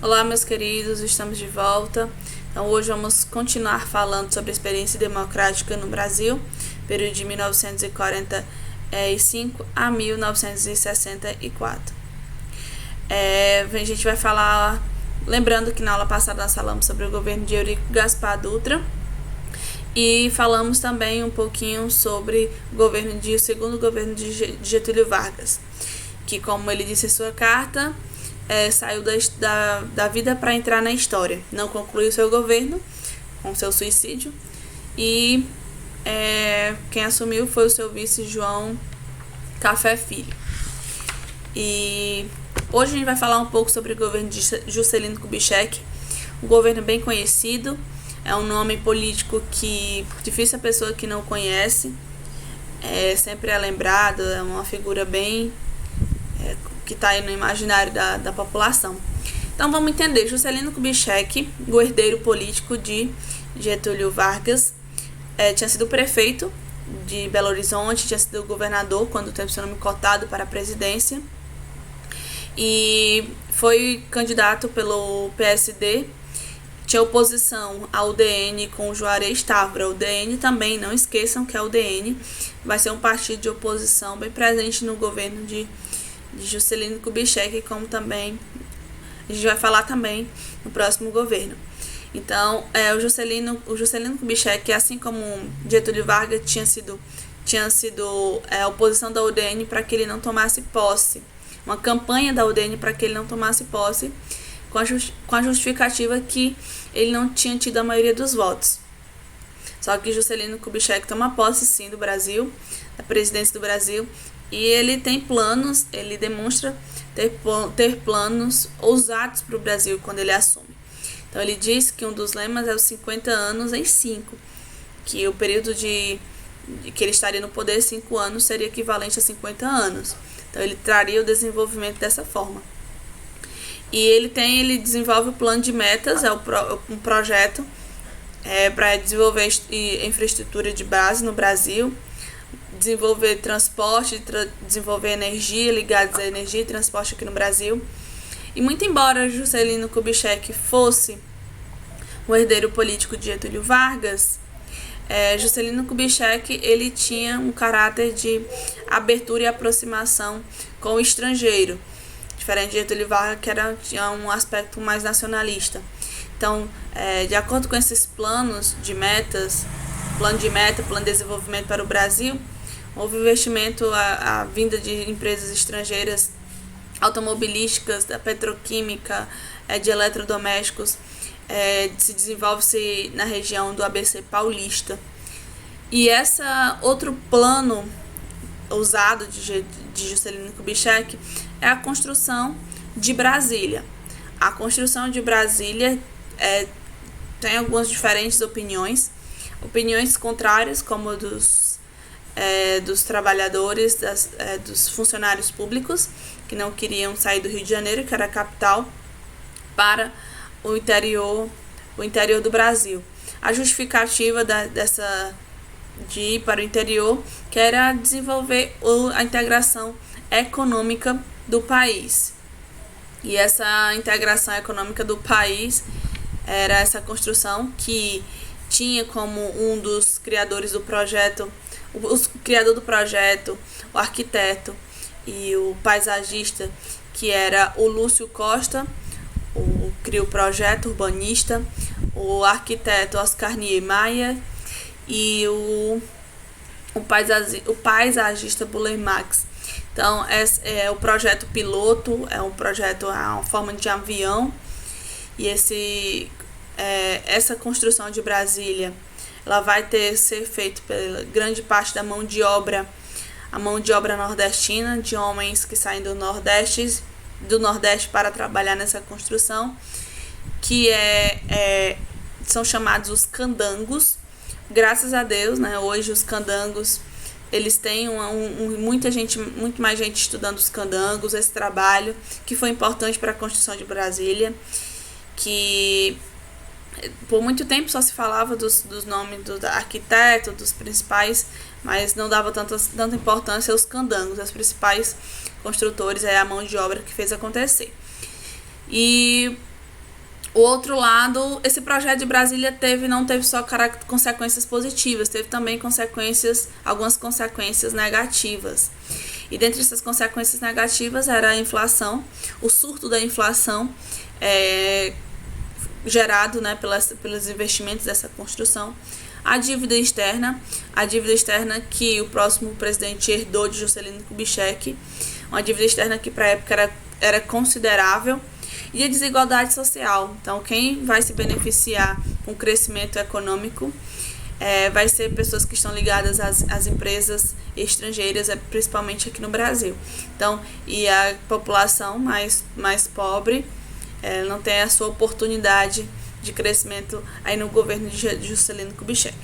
Olá, meus queridos, estamos de volta. Então, hoje vamos continuar falando sobre a experiência democrática no Brasil, período de 1945 a 1964. A gente vai falar, lembrando que na aula passada nós falamos sobre o governo de Eurico Gaspar Dutra e falamos também um pouquinho sobre o segundo governo de Getúlio Vargas, que, como ele disse em sua carta, saiu da vida para entrar na história. Não concluiu seu governo com seu suicídio e quem assumiu foi o seu vice João Café Filho. E hoje a gente vai falar um pouco sobre o governo de Juscelino Kubitschek, um governo bem conhecido, é um nome político que difícil a pessoa que não conhece, sempre é lembrado, é uma figura bem que está aí no imaginário da população. Então vamos entender. Juscelino Kubitschek, o herdeiro político de Getúlio Vargas, tinha sido prefeito de Belo Horizonte, tinha sido governador quando teve seu nome cotado para a presidência e foi candidato pelo PSD. Tinha oposição ao UDN com o Juarez Távora. O UDN também, não esqueçam que a UDN vai ser um partido de oposição bem presente no governo de Juscelino Kubitschek, como também a gente vai falar também no próximo governo. Então, o Juscelino Kubitschek, assim como Getúlio Vargas, tinha sido a oposição da UDN para que ele não tomasse posse, uma campanha da UDN para que ele não tomasse posse, com a justificativa que ele não tinha tido a maioria dos votos. Só que Juscelino Kubitschek toma posse sim do Brasil, da presidência do Brasil, e ele tem planos, ele demonstra ter planos ousados para o Brasil quando ele assume. Então ele diz que um dos lemas é os 50 anos em 5, que o período que ele estaria no poder 5 anos seria equivalente a 50 anos. Então ele traria o desenvolvimento dessa forma. E ele desenvolve o plano de metas, um projeto para desenvolver infraestrutura de base no Brasil, desenvolver transporte, desenvolver energia, ligados à energia e transporte aqui no Brasil. E muito embora Juscelino Kubitschek fosse o herdeiro político de Getúlio Vargas, Juscelino Kubitschek ele tinha um caráter de abertura e aproximação com o estrangeiro, diferente de Getúlio Vargas, que tinha um aspecto mais nacionalista. Então, de acordo com esses planos de metas, plano de desenvolvimento para o Brasil, houve investimento, a vinda de empresas estrangeiras automobilísticas, da petroquímica, de eletrodomésticos, se desenvolve-se na região do ABC Paulista. E esse outro plano usado de Juscelino Kubitschek é a construção de Brasília. A construção de Brasília tem algumas diferentes opiniões contrárias, como dos trabalhadores, dos funcionários públicos, que não queriam sair do Rio de Janeiro, que era a capital, para o interior do Brasil. A justificativa de ir para o interior, que era desenvolver a integração econômica do país. E essa integração econômica do país era essa construção que tinha como um dos criadores do projeto, o criador do projeto, o arquiteto e o paisagista, que era o Lúcio Costa, criou o projeto urbanista, o arquiteto Oscar Niemeyer e o paisagista Burle Marx. Então, é o projeto piloto, é uma forma de avião, e essa construção de Brasília, ela vai ser feita pela grande parte da mão de obra nordestina, de homens que saem do Nordeste para trabalhar nessa construção, que são chamados os candangos. Graças a Deus, né, hoje os candangos, eles têm muito mais gente estudando os candangos, esse trabalho que foi importante para a construção de Brasília, que por muito tempo só se falava dos nomes do arquiteto, dos principais, mas não dava tanta importância aos candangos, os principais construtores, a mão de obra que fez acontecer. E O outro lado, esse projeto de Brasília não teve só consequências positivas, teve também algumas consequências negativas. E dentre essas consequências negativas era a inflação, o surto da inflação gerado, né, pelos investimentos dessa construção, a dívida externa que o próximo presidente herdou de Juscelino Kubitschek, uma dívida externa que para a época era considerável, e a desigualdade social. Então, quem vai se beneficiar com o crescimento econômico vai ser pessoas que estão ligadas às empresas estrangeiras, principalmente aqui no Brasil. Então, e a população mais pobre não tem a sua oportunidade de crescimento aí no governo de Juscelino Kubitschek.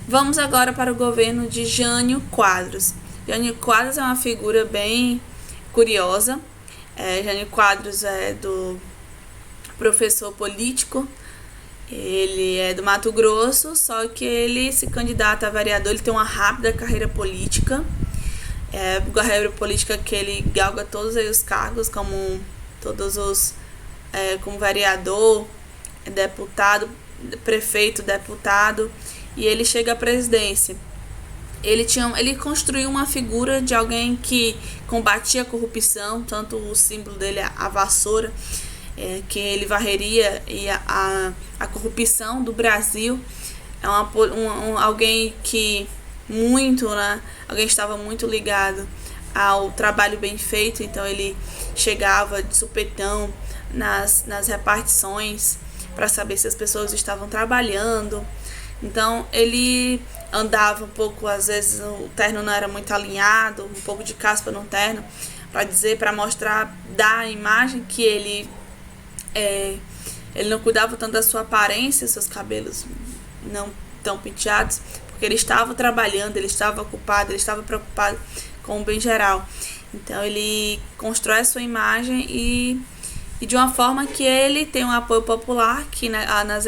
Vamos agora para o governo de Jânio Quadros. Jânio Quadros é uma figura bem curiosa. Jânio Quadros é do professor político, ele é do Mato Grosso, só que ele se candidata a vereador, ele tem uma rápida carreira política, que ele galga todos os cargos, como vereador, deputado, prefeito, deputado, e ele chega à presidência. Ele construiu uma figura de alguém que combatia a corrupção, tanto o símbolo dele, a vassoura, que ele varreria a corrupção do Brasil. Alguém que alguém estava muito ligado ao trabalho bem feito, então ele chegava de supetão nas repartições para saber se as pessoas estavam trabalhando. Então ele andava um pouco, às vezes o terno não era muito alinhado, um pouco de caspa no terno, para mostrar, dar a imagem que ele não cuidava tanto da sua aparência, seus cabelos não tão penteados, porque ele estava trabalhando, ele estava ocupado, ele estava preocupado com o bem geral. Então ele constrói a sua imagem e de uma forma que ele tem um apoio popular, que nessas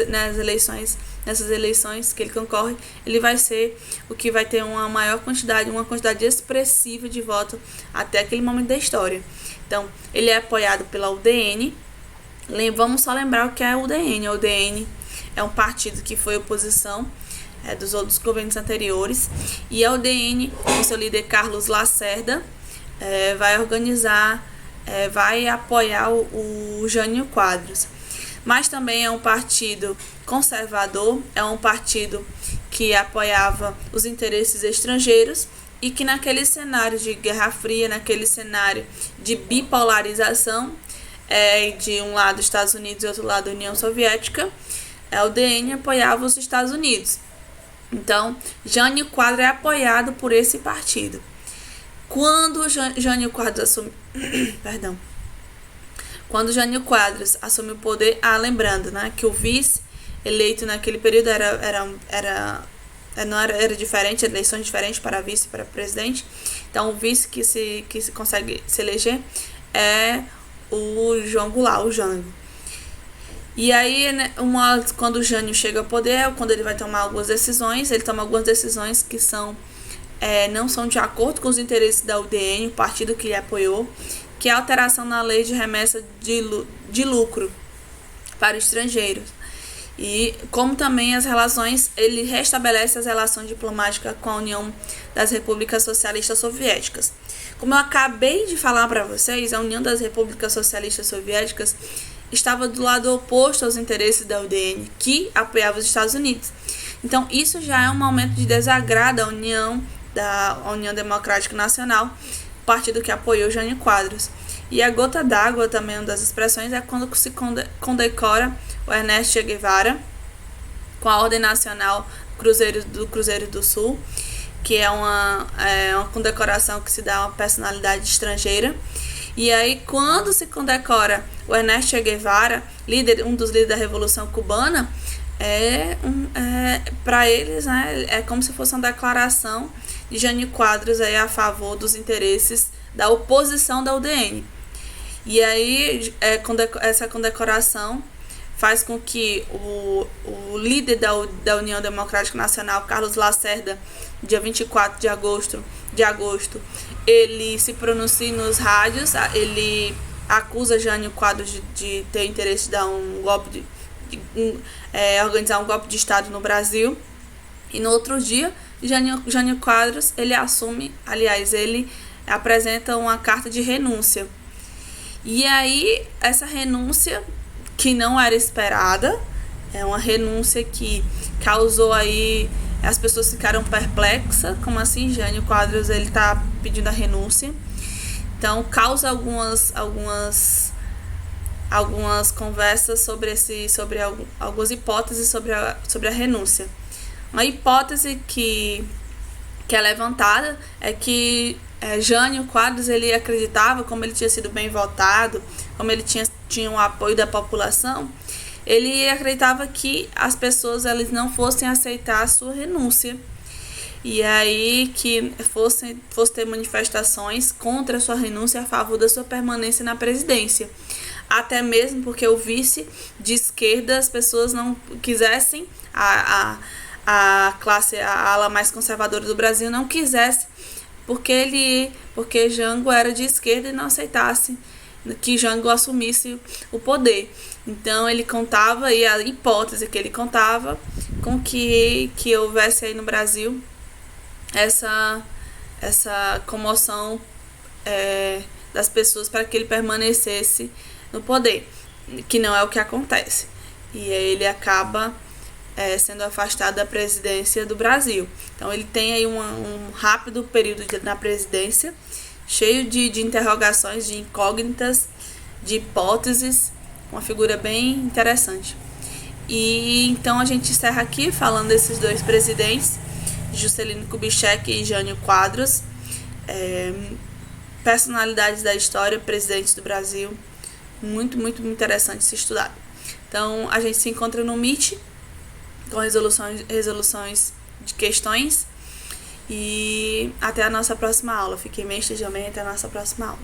eleições que ele concorre, ele vai ser o que vai ter uma quantidade expressiva de voto até aquele momento da história. Então, ele é apoiado pela UDN. Vamos só lembrar o que é a UDN. A UDN é um partido que foi oposição dos outros governos anteriores, e a UDN, com seu líder Carlos Lacerda, vai apoiar o Jânio Quadros. Mas também é um partido conservador, é um partido que apoiava os interesses estrangeiros e que naquele cenário de Guerra Fria, naquele cenário de bipolarização, de um lado Estados Unidos e outro lado União Soviética, a UDN apoiava os Estados Unidos. Então, Jânio Quadros é apoiado por esse partido. Quando Jânio Quadros assume o poder, lembrando, né, que o vice eleito naquele período era diferente, eleições diferentes para vice e para presidente. Então, o vice que se consegue se eleger é o João Goulart, o Jânio. E aí, né, quando o Jânio chega ao poder, quando ele vai tomar algumas decisões, ele toma algumas decisões que não são de acordo com os interesses da UDN, o partido que ele apoiou, que é a alteração na lei de remessa de lucro para estrangeiros. E como também ele restabelece as relações diplomáticas com a União das Repúblicas Socialistas Soviéticas. Como eu acabei de falar para vocês, a União das Repúblicas Socialistas Soviéticas estava do lado oposto aos interesses da UDN, que apoiava os Estados Unidos. Então, isso já é um momento de desagrado à União Democrática Nacional, partido que apoiou Jânio Quadros. E a gota d'água, também uma das expressões, é quando se condecora o Ernesto Che Guevara com a Ordem Nacional do Cruzeiro do Sul, que é uma condecoração que se dá a uma personalidade estrangeira. E aí, quando se condecora o Ernesto Che Guevara, um dos líderes da Revolução Cubana, para eles, né, é como se fosse uma declaração de Jânio Quadros a favor dos interesses da oposição da UDN. E aí, essa condecoração faz com que o líder da União Democrática Nacional, Carlos Lacerda, dia 24 de agosto, ele se pronuncie nos rádios, ele acusa Jânio Quadros de ter interesse de dar um golpe organizar um golpe de Estado no Brasil. E no outro dia, Jânio Quadros, ele assume, aliás, ele apresenta uma carta de renúncia. E aí, essa renúncia, que não era esperada, é uma renúncia que causou aí, as pessoas ficaram perplexas, como assim, Jânio Quadros, ele tá pedindo a renúncia. Então, causa algumas conversas sobre algumas hipóteses sobre a renúncia. Uma hipótese que é levantada é que Jânio Quadros, ele acreditava, como ele tinha sido bem votado, como ele tinha o apoio da população, ele acreditava que as pessoas elas não fossem aceitar a sua renúncia. E aí que fosse ter manifestações contra a sua renúncia a favor da sua permanência na presidência. Até mesmo porque o vice de esquerda, as pessoas não quisessem, a ala mais conservadora do Brasil não quisesse, porque Jango era de esquerda e não aceitasse que Jango assumisse o poder. Então ele contava, e a hipótese que ele contava, com que houvesse aí no Brasil essa comoção das pessoas para que ele permanecesse no poder, que não é o que acontece. E aí ele acaba sendo afastado da presidência do Brasil. Então ele tem aí um rápido período na presidência, cheio de interrogações, de incógnitas, de hipóteses, uma figura bem interessante. E então a gente encerra aqui falando desses dois presidentes, Juscelino Kubitschek e Jânio Quadros, personalidades da história, presidentes do Brasil, muito, muito, muito interessante se estudar. Então a gente se encontra no Meet com resoluções de questões, e até a nossa próxima aula. Fiquem bem, estejam bem, até a nossa próxima aula.